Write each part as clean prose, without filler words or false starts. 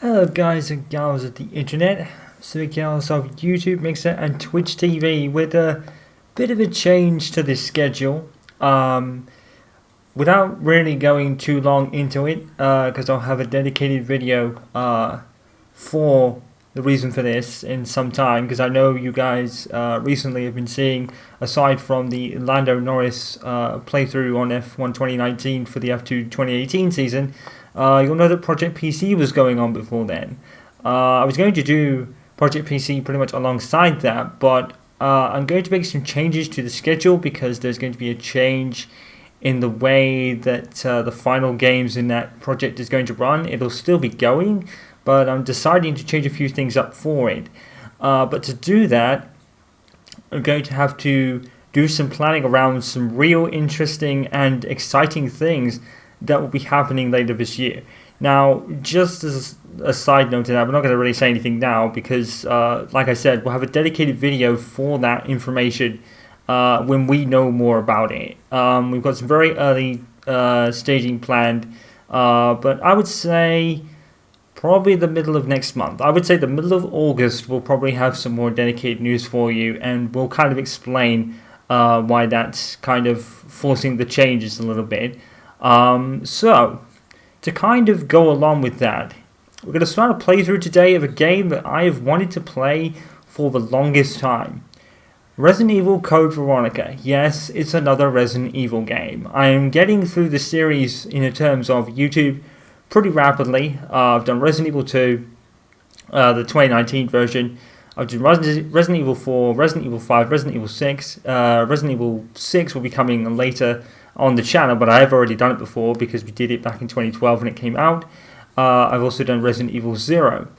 Hello guys and gals of the internet, so gals of YouTube, Mixer and Twitch TV with a bit of a change to the schedule. Without really going too long into it, because I'll have a dedicated video for the reason for this in some time, because I know you guys recently have been seeing, aside from the Lando Norris playthrough on F1 2019 for the F2 2018 season, you'll know that Project PC was going on before then. I was going to do Project PC pretty much alongside that, but I'm going to make some changes to the schedule because there's going to be a change in the way that the final games in that project is going to run. It'll still be going, but I'm deciding to change a few things up for it. But to do that, I'm going to have to do some planning around some real interesting and exciting things that will be happening later this year. Now, just as a side note to that, we're not going to really say anything now because, like I said, we'll have a dedicated video for that information when we know more about it. We've got some very early staging planned, but I would say probably the middle of next month. I would say the middle of August we'll probably have some more dedicated news for you, and we'll kind of explain why that's kind of forcing the changes a little bit. So, to kind of go along with that, we're going to start a playthrough today of a game that I have wanted to play for the longest time. Resident Evil Code Veronica. Yes, it's another Resident Evil game. I am getting through the series in terms of YouTube pretty rapidly. I've done Resident Evil 2, the 2019 version. I've done Resident Evil 4, Resident Evil 5, Resident Evil 6. Resident Evil 6 will be coming later on the channel, but I have already done it before because we did it back in 2012 when it came out. I've also done Resident Evil 0.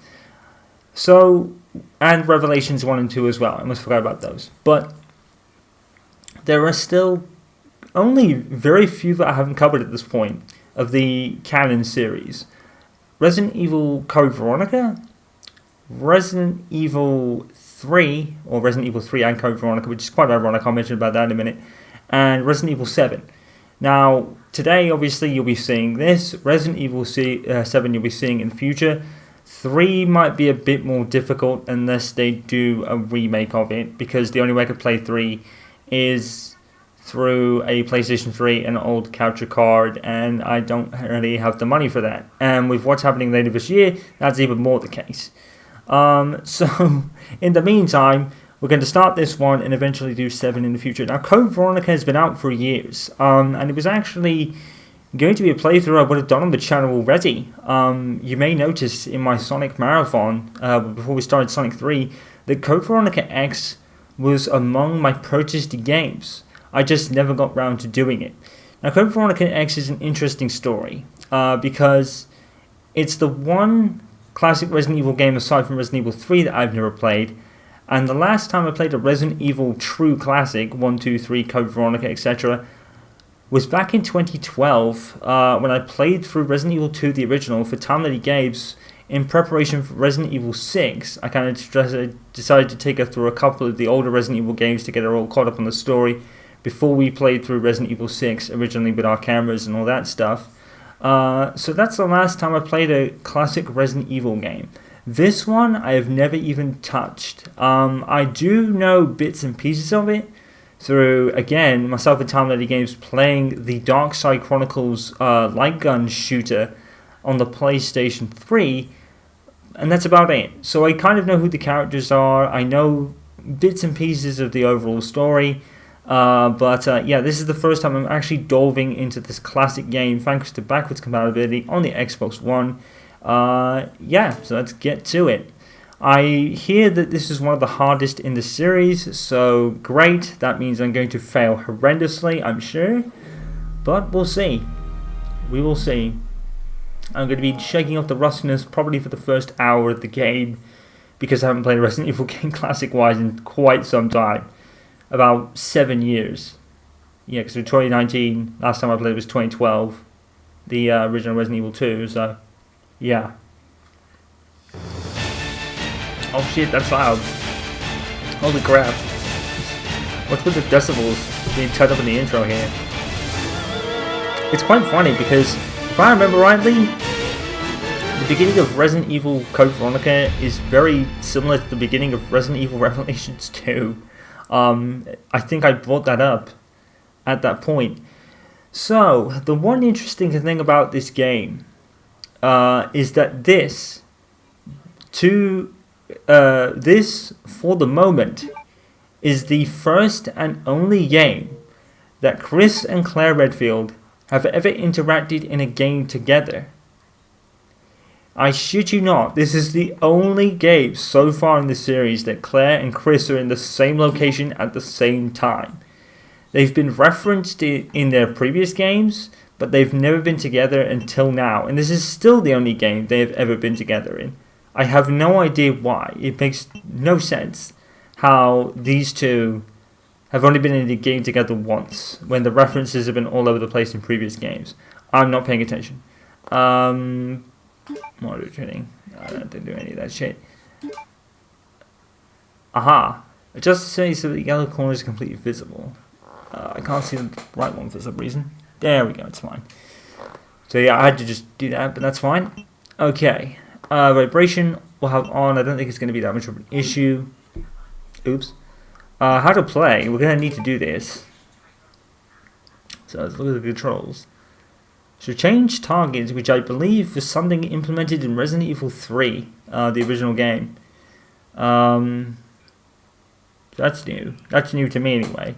So, and Revelations 1 and 2 as well. I almost forgot about those. But there are still only very few that I haven't covered at this point of the canon series. Resident Evil Code Veronica, Resident Evil 3, or Resident Evil 3 and Code Veronica, which is quite ironic, I'll mention about that in a minute, and Resident Evil 7. Now, today, obviously, you'll be seeing this. Resident Evil 7 you'll be seeing in future. 3 might be a bit more difficult unless they do a remake of it, because the only way I could play 3 is through a PlayStation 3 and an old capture card, and I don't really have the money for that. And with what's happening later this year, that's even more the case. So, in the meantime, we're going to start this one and eventually do 7 in the future. Now, Code Veronica has been out for years, and it was actually going to be a playthrough I would have done on the channel already. You may notice in my Sonic Marathon, before we started Sonic 3, that Code Veronica X was among my purchased games. I just never got round to doing it. Now, Code Veronica X is an interesting story, because it's the one classic Resident Evil game aside from Resident Evil 3 that I've never played. And the last time I played a Resident Evil true classic, 1, 2, 3, Code Veronica, etc., was back in 2012 when I played through Resident Evil 2, the original, for Timely Games in preparation for Resident Evil 6. I kind of decided to take her through a couple of the older Resident Evil games to get her all caught up on the story before we played through Resident Evil 6 originally with our cameras and all that stuff. So that's the last time I played a classic Resident Evil game. This one I have never even touched. I do know bits and pieces of it through, again, myself and Time Lady Games playing the Dark Side Chronicles light gun shooter on the PlayStation 3, and that's about it. So I kind of know who the characters are. I know bits and pieces of the overall story. But this is the first time I'm actually delving into this classic game thanks to backwards compatibility on the Xbox One. So let's get to it. I hear that this is one of the hardest in the series, so great. That means I'm going to fail horrendously, I'm sure. But we'll see. We will see. I'm going to be shaking off the rustiness probably for the first hour of the game, because I haven't played a Resident Evil game classic-wise in quite some time. About 7 years. Yeah, because in 2019, last time I played was 2012. The original Resident Evil 2, so yeah. Oh shit, that's loud. Holy crap. What's with the decibels being turned up in the intro here? It's quite funny because, if I remember rightly, the beginning of Resident Evil Code Veronica is very similar to the beginning of Resident Evil Revelations 2. I think I brought that up at that point. So, the one interesting thing about this game is that this, for the moment, is the first and only game that Chris and Claire Redfield have ever interacted in a game together. I shit you not, this is the only game so far in the series that Claire and Chris are in the same location at the same time. They've been referenced in their previous games, but they've never been together until now, and this is still the only game they have ever been together in. I have no idea why. It makes no sense how these two have only been in the game together once, when the references have been all over the place in previous games. I'm not paying attention. Monitor training. I don't have to do any of that shit. Aha. Adjust the setting so that the yellow corner is completely visible. I can't see the right one for some reason. There we go, it's fine. So yeah, I had to just do that, but that's fine. Okay. Vibration we'll have on. I don't think it's going to be that much of an issue. Oops. How to play. We're going to need to do this. So let's look at the controls. So change targets, which I believe was something implemented in Resident Evil 3, the original game. That's new. That's new to me anyway.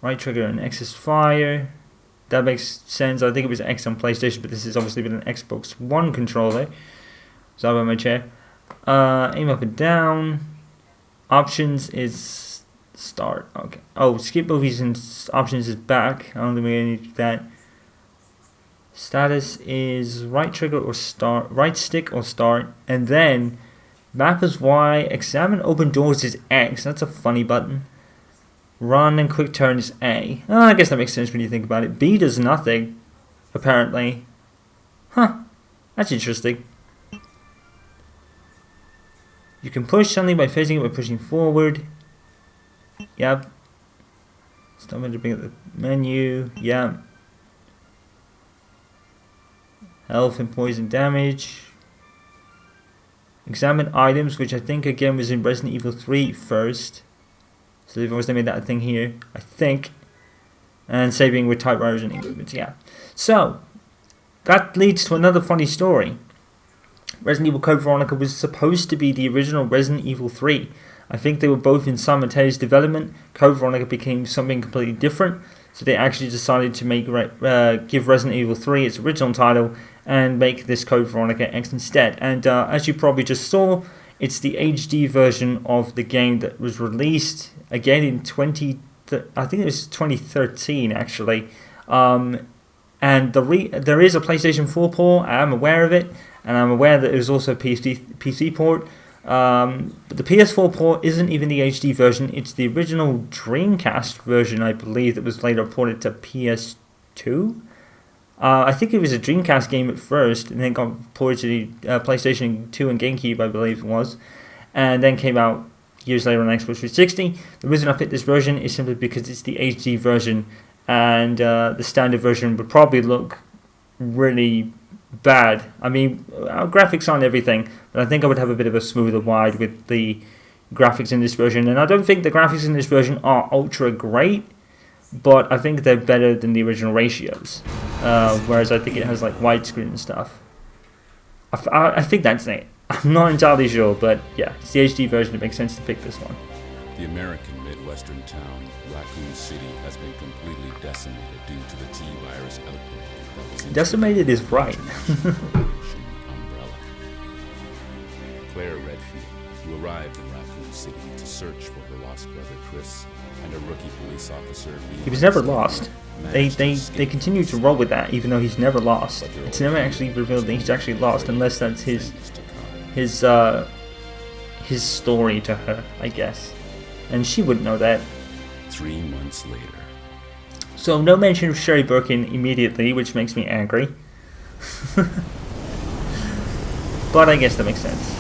Right trigger and X is fire. That makes sense. I think it was X on PlayStation, but this has obviously been an Xbox One controller. So I'm on my chair. Aim up and down. Options is start. Okay. Oh, skip movies and options is back. I don't think we need that. Status is right trigger or start, right stick or start, and then map is Y, examine open doors is X. That's a funny button. Run and quick turn is A. Oh, I guess that makes sense when you think about it. B does nothing, apparently. Huh, that's interesting. You can push something by facing it by pushing forward. Yep. Stop to bring up the menu. Yep. Health and poison damage. Examine items, which I think again was in Resident Evil 3 first. So they've obviously made that a thing here, I think. And saving with typewriters and movements, yeah. So, that leads to another funny story. Resident Evil Code Veronica was supposed to be the original Resident Evil 3. I think they were both in simultaneous development. Code Veronica became something completely different. So they actually decided to make give Resident Evil 3 its original title and make this Code Veronica X instead. And as you probably just saw, it's the HD version of the game that was released again in I think it was 2013 actually. And there is a PlayStation 4 port. I am aware of it, and I'm aware that there's also a PC port. But the PS4 port isn't even the HD version. It's the original Dreamcast version, I believe, that was later ported to PS2. I think it was a Dreamcast game at first, and then got ported to the PlayStation 2 and GameCube, I believe it was, and then came out years later on Xbox 360. The reason I picked this version is simply because it's the HD version, and the standard version would probably look really bad. I mean, graphics aren't everything, but I think I would have a bit of a smoother wide with the graphics in this version, and I don't think the graphics in this version are ultra great, but I think they're better than the original ratios, whereas I think it has like widescreen and stuff. I think that's it. I'm not entirely sure, but yeah, it's the HD version. It makes sense to pick this one. The American Midwestern town, Raccoon City, has been completely decimated due to the T-virus outbreak. Decimated is right. Claire Redfield, who arrived in Raccoon City to search for her lost brother Chris, and a rookie police officer. He was never lost. They continue to roll with that, even though he's never lost. It's never actually revealed that he's actually lost, unless that's his story to her, I guess. And she wouldn't know that. 3 months later. So no mention of Sherry Birkin immediately, which makes me angry. But I guess that makes sense.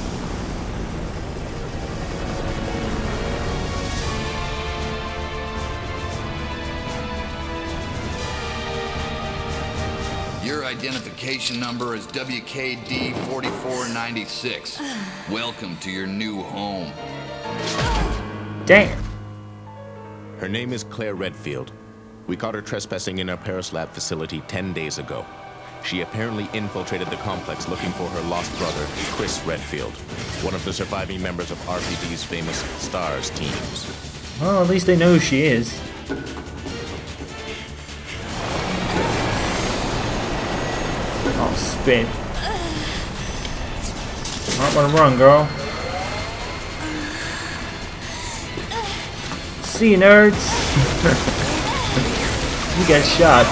Your identification identification number is WKD 4496. Welcome to your new home. Damn. Her name is Claire Redfield. We caught her trespassing in our Paris lab facility 10 days ago. She apparently infiltrated the complex looking for her lost brother, Chris Redfield, one of the surviving members of RPD's famous STARS teams. Well, at least they know who she is. Oh, spin. Not gonna run, girl. See you, nerds. You get shot.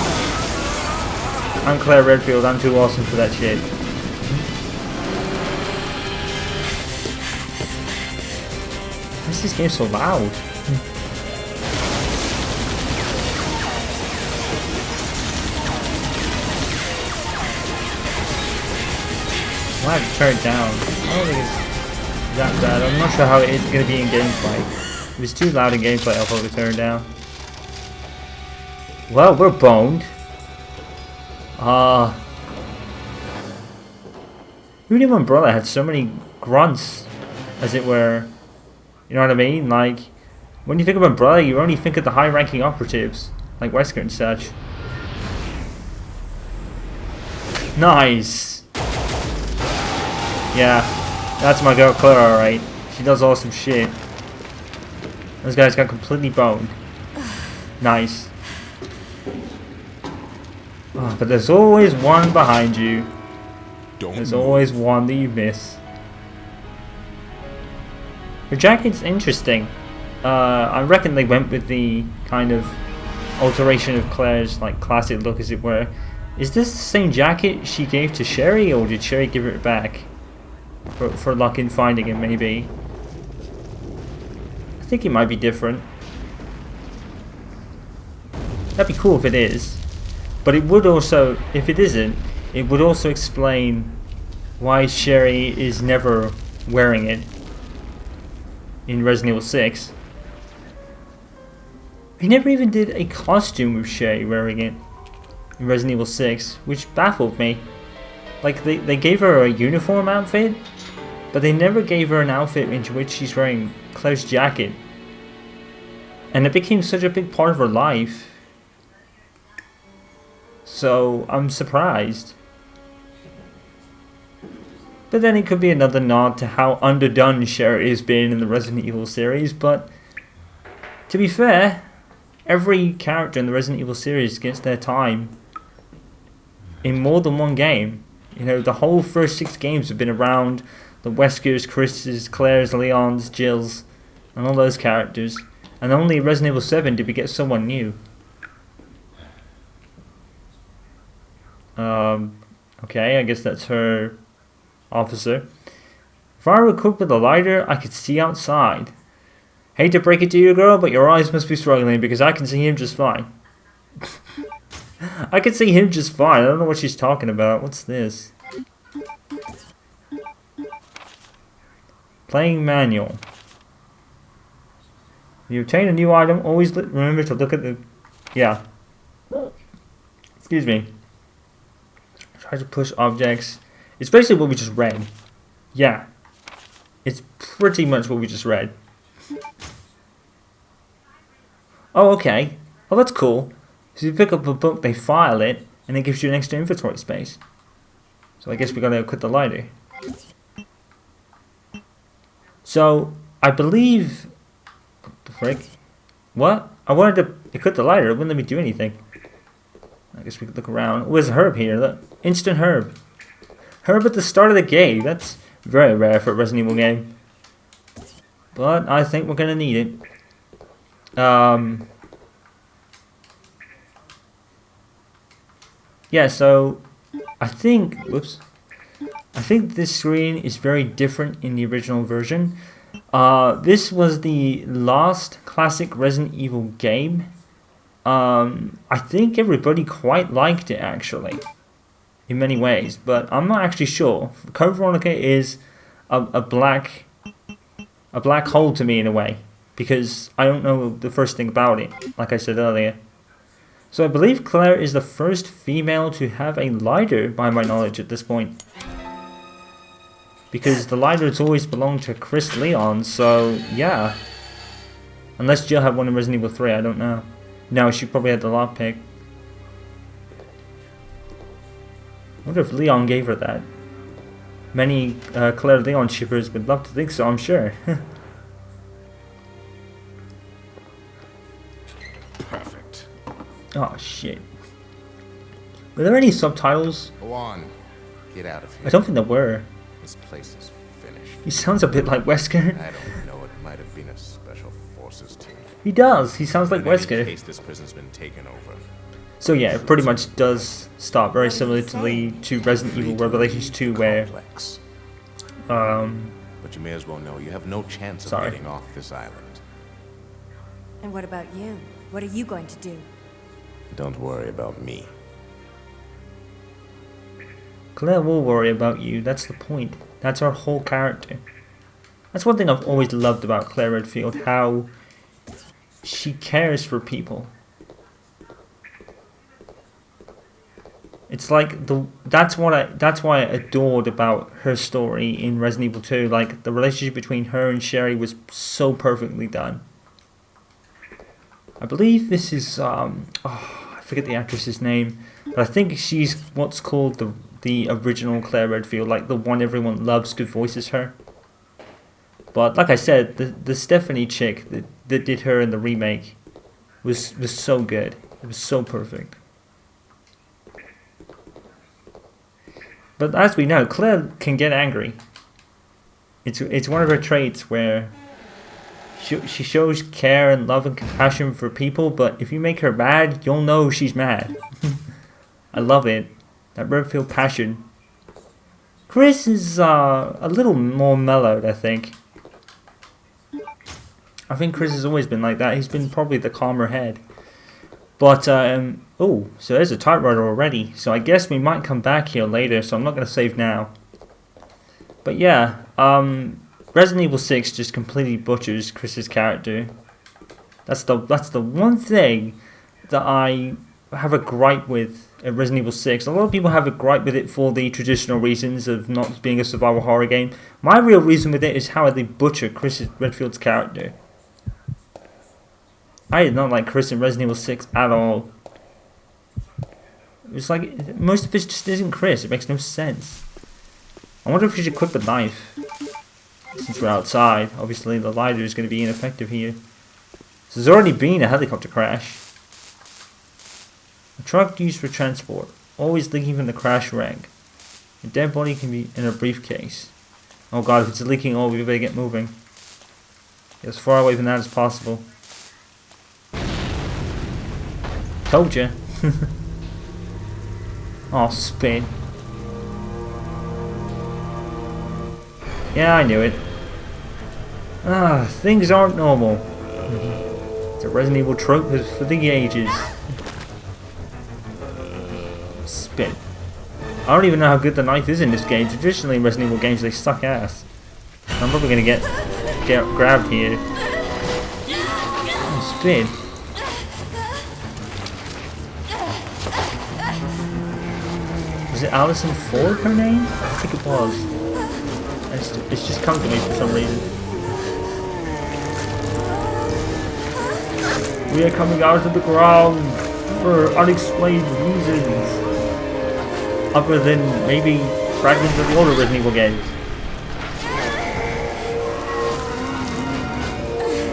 I'm Claire Redfield. I'm too awesome for that shit. Why is this game so loud? I have to turn it down. I don't think it's that bad. I'm not sure how it's going to be in gameplay. If it's too loud in gameplay, I'll probably turn it down. Well, we're boned. Who knew Umbrella had so many grunts, as it were? You know what I mean? Like, when you think of Umbrella, you only think of the high-ranking operatives, like Wesker and such. Nice! Yeah, that's my girl Claire, alright. She does awesome shit. Those guys got completely boned. Nice. Oh, but there's always one behind you. There's always one that you miss. Her jacket's interesting. I reckon they went with the kind of alteration of Claire's like classic look, as it were. Is this the same jacket she gave to Sherry, or did Sherry give it back? For luck in finding it, maybe. I think it might be different. That'd be cool if it is. But it would also, if it isn't, it would also explain why Sherry is never wearing it in Resident Evil 6. He never even did a costume with Sherry wearing it in Resident Evil 6, which baffled me. Like, they gave her a uniform outfit, but they never gave her an outfit into which she's wearing Claire's jacket. And it became such a big part of her life. So, I'm surprised. But then it could be another nod to how underdone Sherry has been in the Resident Evil series, but to be fair, every character in the Resident Evil series gets their time in more than one game. You know, the whole first 6 games have been around the Weskers, Chris's, Claire's, Leon's, Jill's, and all those characters. And only in Resident Evil 7 did we get someone new. Okay, I guess that's her officer. If I were equipped with a lighter, I could see outside. Hate to break it to you, girl, but your eyes must be struggling because I can see him just fine. I can see him just fine. I don't know what she's talking about. What's this? Playing manual. If you obtain a new item, always remember to look at the... Yeah. Excuse me. Try to push objects. It's basically what we just read. Yeah. It's pretty much what we just read. Oh, okay. Oh, that's cool. So you pick up a book, they file it, and it gives you an extra inventory space. So I guess we gotta equip the lighter. So, I believe... What the frick? What? I wanted to equip the lighter, it wouldn't let me do anything. I guess we could look around. Oh, there's a herb here, look. Instant herb. Herb at the start of the game. That's very rare for a Resident Evil game. But I think we're gonna need it. Yeah, so I think, whoops, I think this screen is very different in the original version. This was the last classic Resident Evil game. I think everybody quite liked it, actually, in many ways, but I'm not actually sure. Code Veronica is a black hole to me in a way, because I don't know the first thing about it, like I said earlier. So I believe Claire is the first female to have a lighter, by my knowledge, at this point. Because the lighters always belonged to Chris Leon, so yeah. Unless Jill had one in Resident Evil 3, I don't know. No, she probably had the lockpick. I wonder if Leon gave her that. Many Claire Leon shippers would love to think so, I'm sure. Perfect. Oh shit. Were there any subtitles? Go on. Get out of here. I don't think there were. This place is finished. He sounds a bit like Wesker. I don't know. It might have been a special forces team. He does. He sounds like In any Wesker. case, this prison's been taken over. So yeah, it pretty much does start very similar to Resident Evil Revelations 2, where Complex. but you may as well know you have no chance of Sorry. getting off this island. And what about you? What are you going to do? Don't worry about me. Claire will worry about you. That's the point. That's her whole character. That's one thing I've always loved about Claire Redfield, how she cares for people. It's like that's why I adored about her story in Resident Evil 2. Like, the relationship between her and Sherry was so perfectly done. I believe this is I forget the actress's name, but I think she's what's called the original Claire Redfield, like the one everyone loves who voices her. But like I said, the Stephanie chick that did her in the remake was so good. It was so perfect. But as we know, Claire can get angry. It's one of her traits where she shows care and love and compassion for people, but if you make her mad, you'll know she's mad. I love it. That Redfield passion. Chris is a little more mellowed, I think. I think Chris has always been like that. He's been probably the calmer head. But, oh, so there's a typewriter already. So I guess we might come back here later, so I'm not going to save now. But yeah, Resident Evil 6 just completely butchers Chris's character. That's the one thing that I have a gripe with at Resident Evil 6. A lot of people have a gripe with it for the traditional reasons of not being a survival horror game. My real reason with it is how they butcher Chris Redfield's character. I did not like Chris in Resident Evil 6 at all. It's like, most of it just isn't Chris. It makes no sense. I wonder if we should equip the knife. Since we're outside, obviously the lighter is going to be ineffective here. So there's already been a helicopter crash. A truck used for transport, always leaking from the crash wreck. A dead body can be in a briefcase. Oh god, if it's leaking, oh, we better get moving. Get as far away from that as possible. Told ya. Oh, spin. Yeah, I knew it. Ah, things aren't normal. It's a Resident Evil trope for the ages. Spin. I don't even know how good the knife is in this game. Traditionally in Resident Evil games they suck ass. I'm probably gonna get grabbed here. Oh, spin. Was it Alison Ford, her name? I think it was. It's just come to me for some reason. We are coming out of the ground for unexplained reasons. Other than maybe fragments of the older Resident Evil games.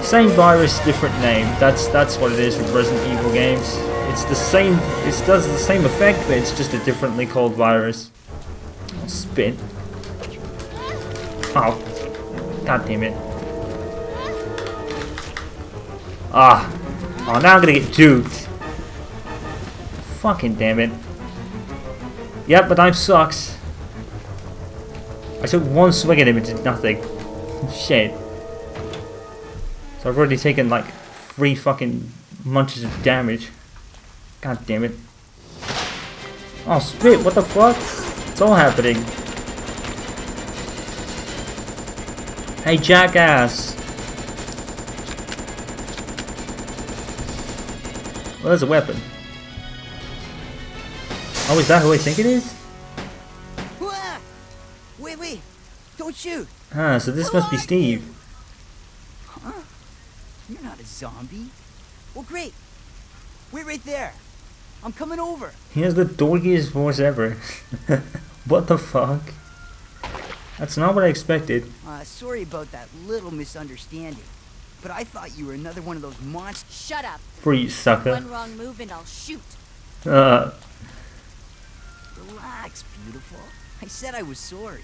Same virus, different name. That's what it is with Resident Evil games. It's the same. It does the same effect, but it's just a differently called virus. Spin. Oh, god damn it! Ah, oh, now I'm gonna get duped. Fucking damn it! Yep, but knife sucks. I took one swing at him and did nothing. Shit. So I've already taken like 3 fucking munches of damage. God damn it. Oh, spit, what the fuck? It's all happening. Hey, jackass. Well, there's a weapon. Oh, is that who I think it is? Wah! Wait, don't shoot. Ah, so this must be Steve. Huh? You're not a zombie. Well, great. Wait right there. I'm coming over. He has the dorkiest voice ever. What the fuck? That's not what I expected. Sorry about that little misunderstanding. But I thought you were another one of those monsters. Shut up. Free sucker. One wrong move and I'll shoot. Relax, beautiful. I said I was sorry.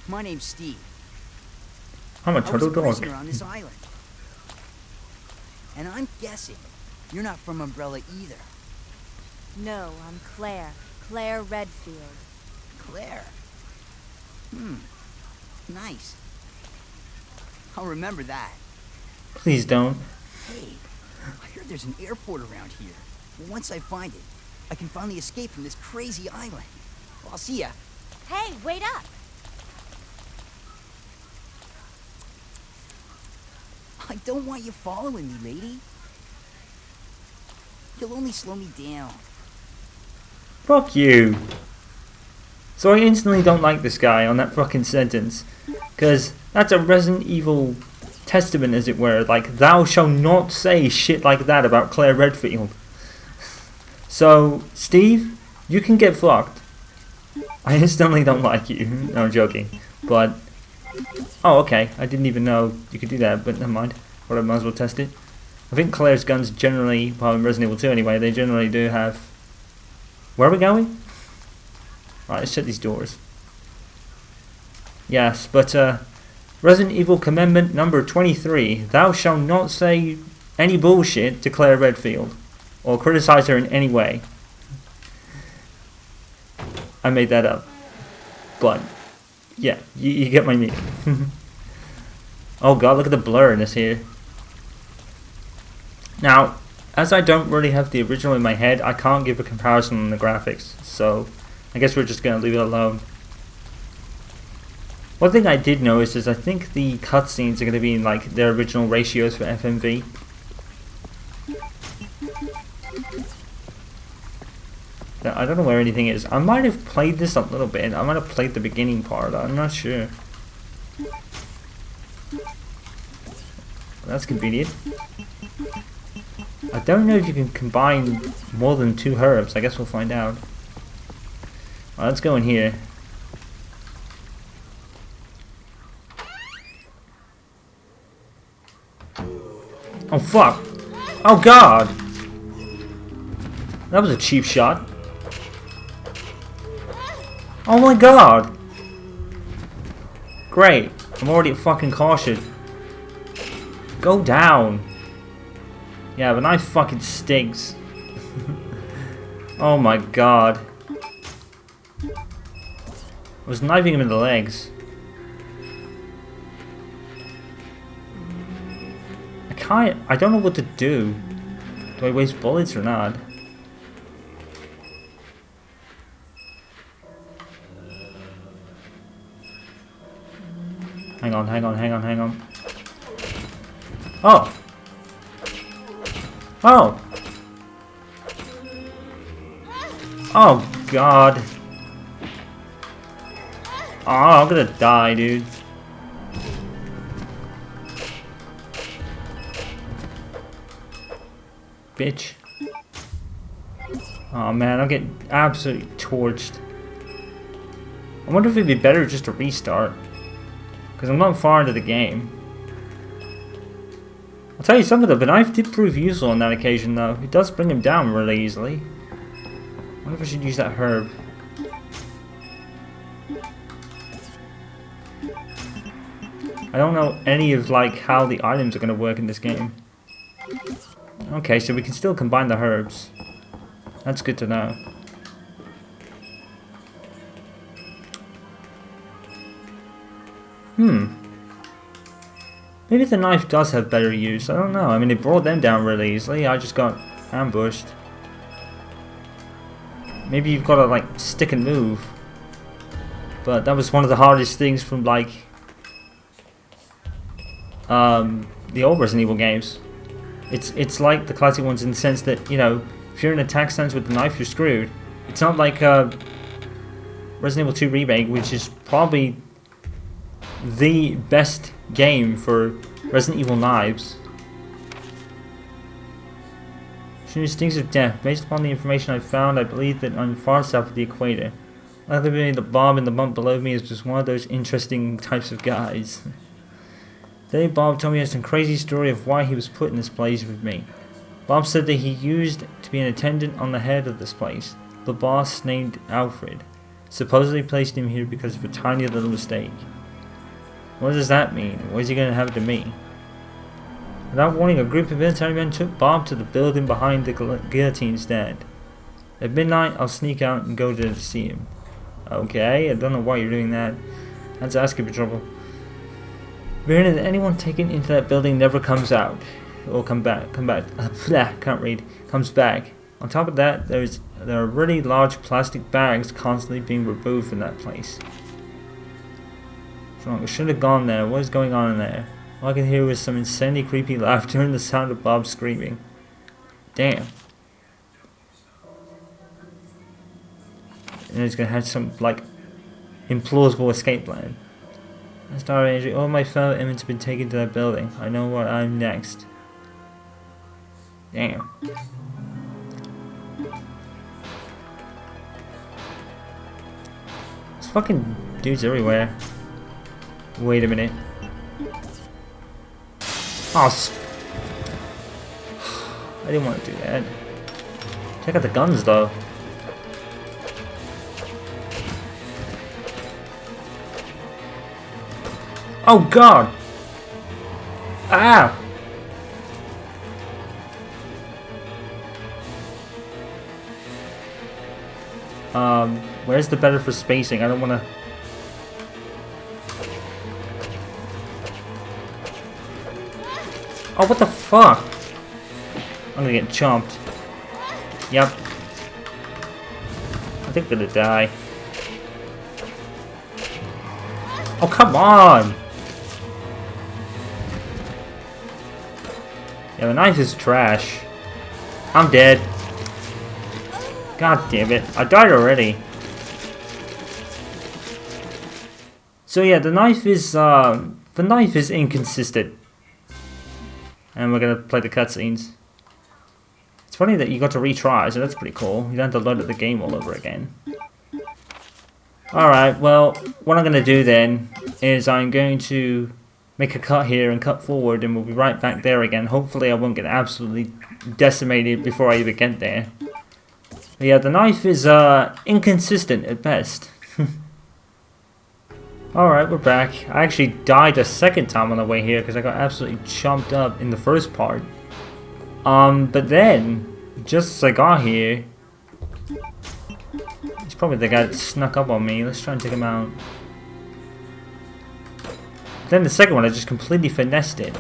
My name's Steve. I'm a I was turtle a dog. prisoner on this island. And I'm guessing you're not from Umbrella either. No, I'm Claire. Claire Redfield. Claire. Nice. I'll remember that. Please don't. Hey, I heard there's an airport around here. Once I find it, I can finally escape from this crazy island. Well, I'll see ya. Hey, wait up. I don't want you following me, lady. You'll only slow me down. Fuck you. So I instantly don't like this guy on that fucking sentence. Because that's a Resident Evil testament, as it were. Like, thou shalt not say shit like that about Claire Redfield. So, Steve, you can get fucked. I instantly don't like you. No, I'm joking. But, oh, okay. I didn't even know you could do that, but never mind. But I might as well test it. I think Claire's guns generally, well, in Resident Evil 2 anyway, they generally do have... Where are we going? Right, let's shut these doors. Yes, but, Resident Evil Commandment number 23. Thou shalt not say any bullshit to Claire Redfield. Or criticize her in any way. I made that up. But, yeah, you get my meaning. Oh god, look at the blurriness here. Now, as I don't really have the original in my head, I can't give a comparison on the graphics. So, I guess we're just going to leave it alone. One thing I did notice is I think the cutscenes are going to be in like their original ratios for FMV. Now, I don't know where anything is. I might have played this a little bit. I might have played the beginning part. I'm not sure. That's convenient. I don't know if you can combine more than 2 herbs. I guess we'll find out. Well, let's go in here. Oh fuck! Oh god! That was a cheap shot. Oh my god! Great. I'm already fucking caution. Go down. Yeah, the knife fucking stinks. Oh my god. I was knifing him in the legs. I don't know what to do. Do I waste bullets or not? Hang on. Oh! Oh! Oh god. Oh, I'm gonna die, dude. Bitch. Oh man, I'm getting absolutely torched. I wonder if it'd be better just to restart. Because I'm not far into the game. I'll tell you something though, the knife did prove useful on that occasion though. It does bring him down really easily. I wonder if I should use that herb. I don't know any of like how the items are going to work in this game. Okay, so we can still combine the herbs. That's good to know. Maybe the knife does have better use. I don't know. I mean, it brought them down really easily. I just got ambushed. Maybe you've got to like stick and move. But that was one of the hardest things from like the old Resident Evil games. It's like the classic ones in the sense that, you know, if you're in attack stance with the knife, you're screwed. It's not like Resident Evil 2 Remake, which is probably the best game for Resident Evil knives. She stinks of death. Based upon the information I found, I believe that on the far south of the equator. Likely the Bob in the bump below me is just one of those interesting types of guys. Today Bob told me some crazy story of why he was put in this place with me. Bob said that he used to be an attendant on the head of this place. The boss named Alfred supposedly placed him here because of a tiny little mistake. What does that mean? What is he going to have to me? Without warning, a group of military men took Bob to the building behind the guillotine stand. At midnight, I'll sneak out and go to see him. Okay, I don't know why you're doing that. That's asking for trouble. Verena, that anyone taken into that building never comes out. Or come back. Can't read. Comes back. On top of that, there are really large plastic bags constantly being removed from that place. I should have gone there. What is going on in there? All I can hear was some insanely creepy laughter and the sound of Bob screaming. Damn. And he's gonna have some, like, implausible escape plan. I started injury. All my fellow inmates have been taken to that building. I know what I'm next. Damn. There's fucking dudes everywhere. Wait a minute. Oh, I didn't want to do that. Check out the guns, though. Oh God! Ah! Where's the better for spacing? I don't want to. Oh, what the fuck? I'm gonna get chomped. Yep. I think I'm gonna die. Oh, come on! Yeah, the knife is trash. I'm dead. God damn it. I died already. So yeah, the knife is inconsistent. And we're gonna play the cutscenes. It's funny that you got to retry, so that's pretty cool. You don't have to load up the game all over again. Alright, well, what I'm gonna do then is I'm going to make a cut here and cut forward, and we'll be right back there again. Hopefully I won't get absolutely decimated before I even get there. But yeah, the knife is inconsistent at best. Alright, we're back. I actually died a second time on the way here because I got absolutely chomped up in the first part. But then, just as I got here, it's probably the guy that snuck up on me. Let's try and take him out. Then the second one, I just completely finessed it.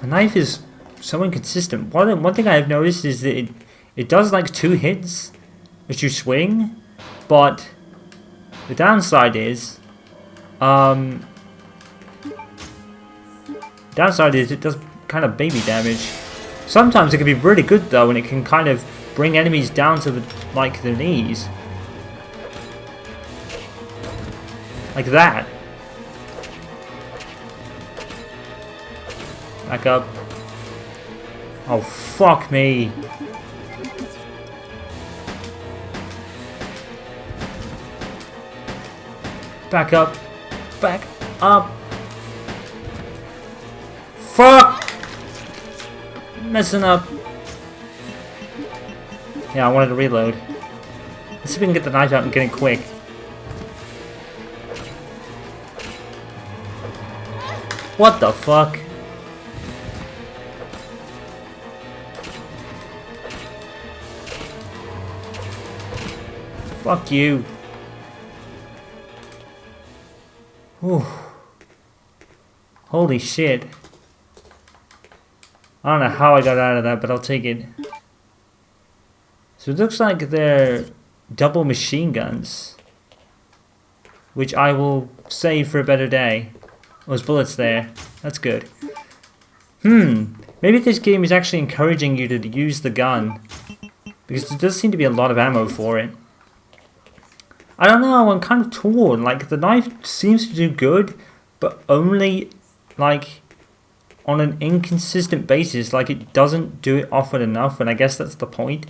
The knife is so inconsistent. One thing I have noticed is that it does like 2 hits as you swing, but the downside is, it does kind of baby damage. Sometimes it can be really good though, and it can kind of bring enemies down to the knees, like that. Back up. Oh fuck me. Back up. Back up. Fuck! Messing up. Yeah, I wanted to reload. Let's see if we can get the knife out and get it quick. What the fuck? Fuck you. Whew. Holy shit. I don't know how I got out of that, but I'll take it. So it looks like they're double machine guns, which I will save for a better day. There's bullets there. That's good. Maybe this game is actually encouraging you to use the gun because there does seem to be a lot of ammo for it. I don't know, I'm kind of torn. Like, the knife seems to do good, but only, like, on an inconsistent basis. Like, it doesn't do it often enough, and I guess that's the point.